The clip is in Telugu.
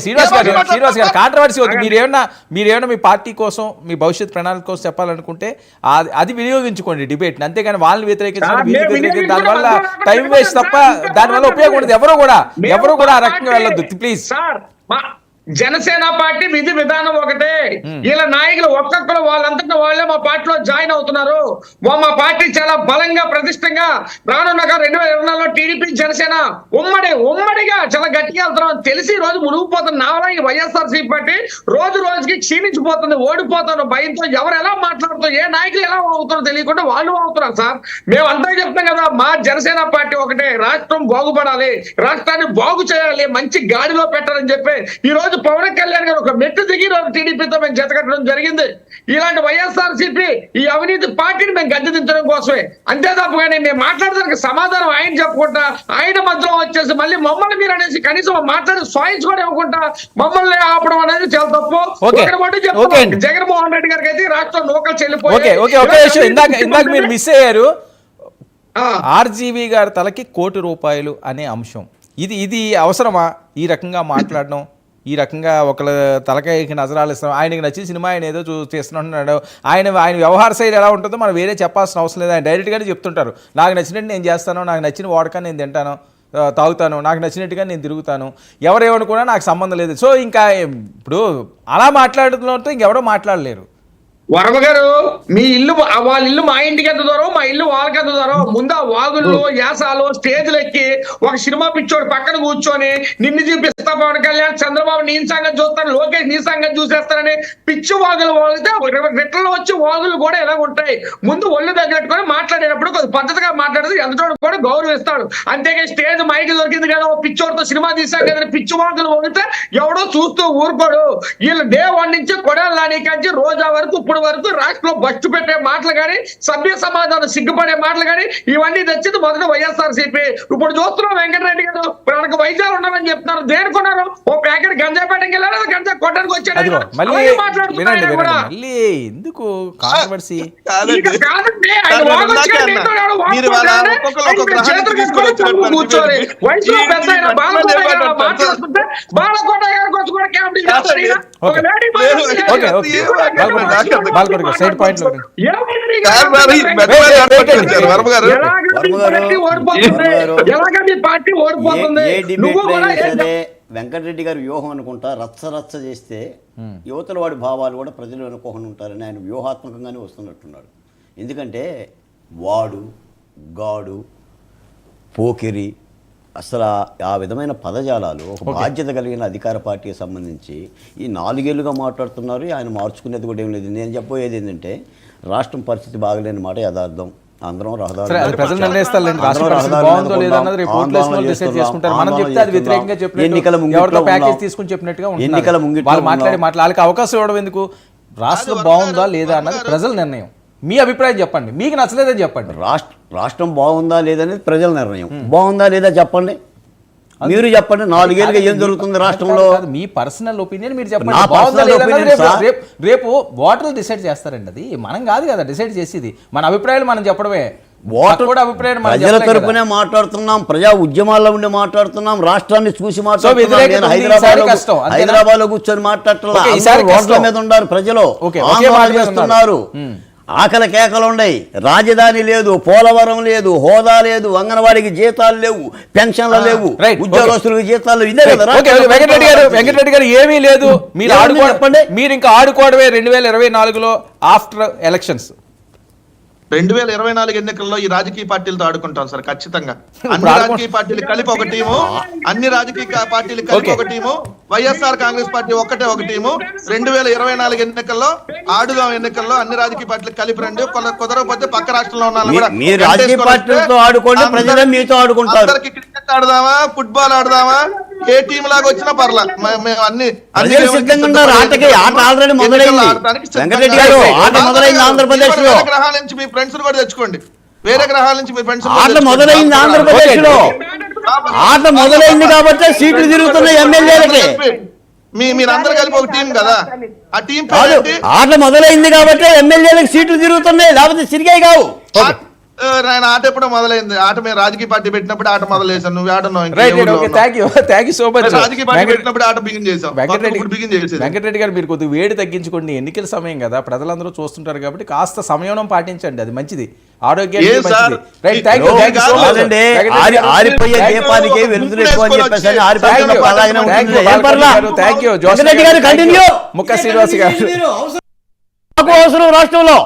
శ్రీనివాస్ గారు కాంట్రవర్సీ వద్దు. మీరేమన్నా మీ పార్టీ కోసం మీ భవిష్యత్ ప్రణాళిక కోసం చెప్పాలనుకుంటే అది వినియోగించుకోండి డిబేట్, అంతేగాని వాళ్ళని వ్యతిరేకించడం దానివల్ల టైం వేస్ట్ తప్ప దానివల్ల ఉపయోగం ఉండదు. ఎవరు కూడా ఆ రకంగా వెళ్ళొద్దు ప్లీజ్. జనసేన పార్టీ విధి విధానం ఒకటే. వీళ్ళ నాయకులు ఒక్కొక్కరు వాళ్ళంతటా వాళ్ళే మా పార్టీలో జాయిన్ అవుతున్నారు. మా పార్టీ చాలా బలంగా ప్రతిష్టంగా రానున్న 2024లో టీడీపీ జనసేన ఉమ్మడిగా చాలా గట్టిగా వెళ్తున్నాం తెలిసి ఈ రోజు మునిగిపోతున్న నావలా ఈ వైఎస్ఆర్సీపీ పార్టీ రోజు రోజుకి క్షీణించిపోతుంది, ఓడిపోతారు భయంతో. ఎవరు ఎలా మాట్లాడుతారు, ఏ నాయకులు ఎలా అవుతారో తెలియకుండా వాళ్ళు అవుతున్నారు సార్. మేము అంతా చెప్తాం కదా, మా జనసేన పార్టీ ఒకటే, రాష్ట్రం బాగుపడాలి, రాష్ట్రాన్ని బాగు చేయాలి, మంచి గాడిలో పెట్టాలని చెప్పి ఈ రోజు పవన్ కళ్యాణ్ గారు ఒక మెట్టు దిగి టీడీపీతో మేము జతకట్టడం జరిగింది. ఇలాంటి వైఎస్ఆర్సీపీ ఈ అవినీతి పార్టీని మేము గద్దె దించడం కోసమే, అంతే తప్పగానే మేము మాట్లాడడానికి సమాధానం ఆయన చెప్పుకుంటా ఆయన మధ్యలో వచ్చేసి మళ్ళీ మమ్మల్ని మీరు అనేసి కనీసం మాట్లాడే సాయిస్ కూడా ఇవ్వకుండా మమ్మల్ని ఆపడం అనేది చాలా తప్పు. జగన్మోహన్ రెడ్డి గారికి అయితే రాష్ట్రం నూకలు చెల్లిపోయి ఇందాక మీరు మిస్ అయ్యారు. ఆర్జీవీ గారి తలకి ₹1,00,00,000 అనే అంశం, ఇది అవసరమా? ఈ రకంగా మాట్లాడడం, ఈ రకంగా ఒకళ్ళ తలకాయకి నజరాలు ఇస్తాం. ఆయనకి నచ్చిన సినిమా ఆయన ఏదో చేస్తున్నాడు. ఆయన వ్యవహార శైలి ఎలా ఉంటుందో మనం వేరే చెప్పాల్సిన అవసరం లేదు. ఆయన డైరెక్ట్గానే చెప్తుంటారు, నాకు నచ్చినట్టు నేను చేస్తాను, నాకు నచ్చిన వాడకాన్ని నేను తింటాను తాగుతాను, నాకు నచ్చినట్టుగా నేను తిరుగుతాను, ఎవరేమనుకున్నా నాకు సంబంధం లేదు. సో ఇంకా ఇప్పుడు అలా మాట్లాడుతున్నట్టు ఇంకెవరో మాట్లాడలేరు. వర్మ గారు, మీ ఇల్లు వాళ్ళ ఇల్లు మా ఇంటికి ఎంత దూరం, మా ఇల్లు వాళ్ళకి ఎంత దూరం. ముందు ఆ వాగుల్లో యాసాలు స్టేజ్లు ఎక్కి ఒక సినిమా పిచ్చోడు పక్కన కూర్చొని నిన్ను చూపిస్తా పవన్ కళ్యాణ్, చంద్రబాబు నీ సంగతి చూస్తాను, లోకేష్ నీ సంగతి చూసేస్తానని పిచ్చి వాగులు వాగితే రిటర్న్లో వచ్చి వాగులు కూడా ఎలా ఉంటాయి. ముందు ఒళ్ళు దగ్గరెట్టుకొని మాట్లాడేటప్పుడు కొద్ది పద్ధతిగా మాట్లాడితే ఎంతటోడు కూడా గౌరవిస్తాడు. అంతేగా స్టేజ్ మైకి దొరికింది కదా, పిచ్చోడితో సినిమా తీసాం కదా పిచ్చి వాగులు వాగితే ఎవడో చూస్తూ ఊరుకోడు. వీళ్ళు డే 1 నుంచి కొడాలి నాని కంచి రోజా వరకు వరకు రాష్ట్రంలో బస్టు పెట్టే మాటలు కానీ, సభ్య సమాధానం సిగ్గుపడే మాటలు కానీ ఇవన్నీ తెచ్చింది మొదట వైఎస్ఆర్సీపీ. ఇప్పుడు చూస్తున్నాం వెంకటరెడ్డి గారు మనకు వైజాగ్ ఉన్నారని చెప్తున్నారు, దేనికున్నారు? ఓ ప్యాకెట్ గంజాయి పెట్టకి వెళ్ళారు, గంజా కొట్టడానికి వచ్చాడు. కూర్చొని వయసులో పెద్ద బాలకోట గారికి వచ్చి కూడా ఒక లేడీ వెంకటరెడ్డి గారి వ్యూహం అనుకుంటా రచ్చ చేస్తే యువతల వాడి భావాలు కూడా ప్రజలు అనుకోకుండా ఉంటారని ఆయన వ్యూహాత్మకంగానే వస్తున్నట్టున్నాడు. ఎందుకంటే వాడు గాడు పోకిరి అసలు ఆ విధమైన పదజాలాలు ఒక బాధ్యత కలిగిన అధికార పార్టీకి సంబంధించి ఈ 4 ఏళ్లుగా మాట్లాడుతున్నారు. ఆయన మార్చుకునేది కూడా ఏం లేదు. నేను చెప్పబోయేది ఏంటంటే రాష్ట్రం పరిస్థితి బాగలేని మాట యథార్థం. అందరం ఎన్నికల ముంగిట అవకాశం ఇవ్వడం ఎందుకు? రాష్ట్రం బాగుందా లేదా అన్నది ప్రజల నిర్ణయం. మీ అభిప్రాయం చెప్పండి, మీకు నచ్చలేదని చెప్పండి. రాష్ట్రం బాగుందా లేదనేది ప్రజల నిర్ణయం. బాగుందా లేదా చెప్పండి, మీరు చెప్పండి. 4 ఏళ్ళుగా ఏం జరుగుతుంది రాష్ట్రంలో? మీ పర్సనల్ ఒపీనియన్ మీరు చెప్పండి. రేపు ఓటర్లు డిసైడ్ చేస్తారండి, అది మనం కాదు కదా డిసైడ్ చేసేది. మన అభిప్రాయాలు మనం చెప్పడమే. ప్రజల తరపునే మాట్లాడుతున్నాం, ప్రజా ఉద్యమాల్లో ఉండి మాట్లాడుతున్నాం, రాష్ట్రాన్ని చూసి మాట్లాడుతున్నాం. హైదరాబాద్ లో కూర్చొని మాట్లాడుతున్నారు, రోడ్ల మీద ఉన్నారు ప్రజలు, చేస్తున్నారు, ఆకలి కేకలు ఉన్నాయి. రాజధాని లేదు, పోలవరం లేదు, హోదా లేదు, అంగన్వాడికి జీతాలు లేవు, పెన్షన్లు లేవు, ఉద్యోగస్తులకు జీతాలు లేవు. ఇదే కదా వెంకటరెడ్డి గారు ఏమీ లేదు. మీరు చెప్పండి, మీరు ఇంకా ఆడుకోవడమే 2024లో ఆఫ్టర్ ఎలక్షన్స్. 2024 ఎన్నికల్లో ఈ రాజకీయ పార్టీలతో ఆడుకుంటాం సార్ ఖచ్చితంగా. అన్ని రాజకీయ పార్టీలు కలిపి ఒక టీము, అన్ని రాజకీయ పార్టీలు కలిపి ఒక టీము, వైఎస్ఆర్ కాంగ్రెస్ పార్టీ ఒక్కటే ఒక టీము. 2024 ఎన్నికల్లో ఆడుదాం, ఎన్నికల్లో అన్ని రాజకీయ పార్టీలు కలిపి రండి. కుదరకపోతే పక్క రాష్ట్రంలో ఉన్న అందరికి క్రికెట్ ఆడదామా, ఫుట్బాల్ ఆడదామా, ఏ టీం లాగా వచ్చినా పర్లా, మేము అన్ని గ్రహాల నుంచి మీ ఫ్రెండ్స్ కూడా తెచ్చుకోండి, వేరే గ్రహాల నుంచి మీ ఫ్రెండ్స్ మొదలైంది. ఆంధ్రప్రదేశ్ లో ఆట మొదలైంది కాబట్టి సీట్లు తిరుగుతున్నాయి ఎమ్మెల్యేలకి. మీరందరూ కలిపి ఒక టీం కదా, ఆ టీం ఆట మొదలైంది కాబట్టి ఎమ్మెల్యేలకు సీట్లు తిరుగుతున్నాయి, లేకపోతే సిరిగాయి కావు. ఆయన ఆట ఎప్పుడో మొదలైంది. ఆట మేము రాజకీయ పార్టీ పెట్టినప్పుడు ఆట మొదలైసాను. నువ్వు ఆడున్నావు ఇంకా ఏ రైట్ ఊర్లో ఓకే, ఉన్నావు? Thank you so much. రాజకీయ పార్టీ పెట్టినప్పుడు ఆట బిగిన్ చేసాం. బిగిన్ చేసేది. వెంకటరెడ్డి గారు మీరు కొద్దిగా వేడి తగ్గించుకోండి, ఎన్నికల సమయం కదా, ప్రజలందరూ చూస్తుంటారు కాబట్టి కాస్త సంయమనం పాటించండి, అది మంచిది, ఆరోగ్యానికి ఏ సార్? మంచిది. Right, thank you so much. కాదండి, ఆరిపోయే దీపానికి వెలుతురు ఎక్కువ అని చెప్పేసి అని ఆరిపోతున్నప్పుడు అలాగనే ఉంటుంది. ఏం పర్లా? థ్యాంక్ యూ వెంకటరెడ్డి గారు కంటిన్యూ. ముక్క శ్రీనివాస్ గారు. మాకు అవసరం రాష్ట్రంలో